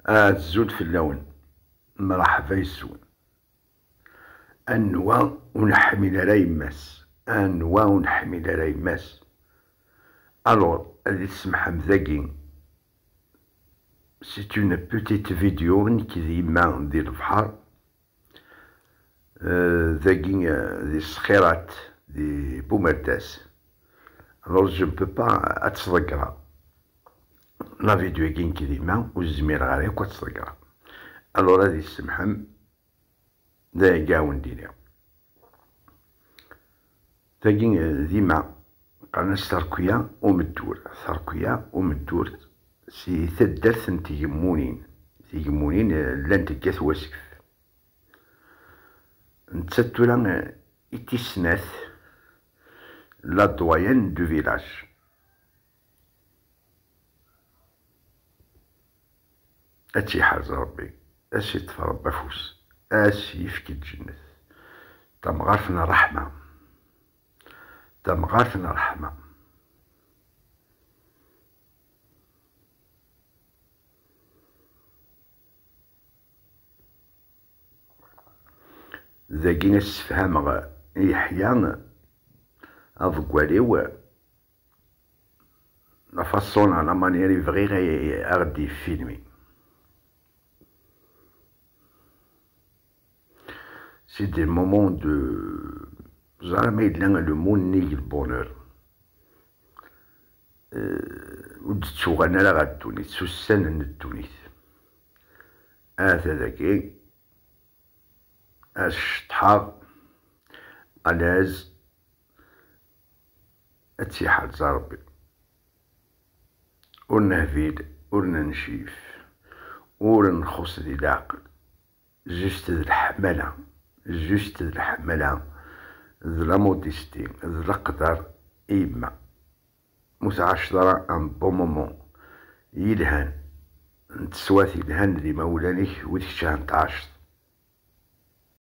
تزود في اللون. مرحبا يسون. أنوا ونحمل على يماس، أنوا ونحمل على يماس. ألور هادي تسمح مذاكي سيت اون بوتيت فيديو نيك ديما ديال البحر. ذاكي دي الصخيرات دي بومرداس. ألور جو مبو با أتصدقرها لا فيديو كين كديما وزمير غاريك وتصدقرها. ألور هادي تسمحم دا كاع ونديرها ذاكي ديما قناص تركيا ومدور، تركيا ومدور سي تدرت تيمونين لان تكاث واسف نتساتولا إتيسناث لا دويان دو فيلاج. أتي حاز ربي أسي تفرب فوس أسي يفكي الجنة تمغارفنا رحمة تمغارفنا رحمة. ذاكي نسفهمغ يحيى أفكواليو لا فاصون على مانيير يبغي أغدي فيلمي. سي دي مومون دو زعما يدلان لو مون نيك البونور. ودتشوغ أنا لا غاد تونيت سوسان التونيت ذاكي الشطحة ألاز اتسيحات زربي ورنهفيد ورننشيف ورنخص دي العقل جوست ذي الحملة جوست ذي الحملة ذي لا موديستي ذي القدر إيما متعشرة ان بون مومون يلهان نتسواتي لهان دي مولانيك وذيك شهر 11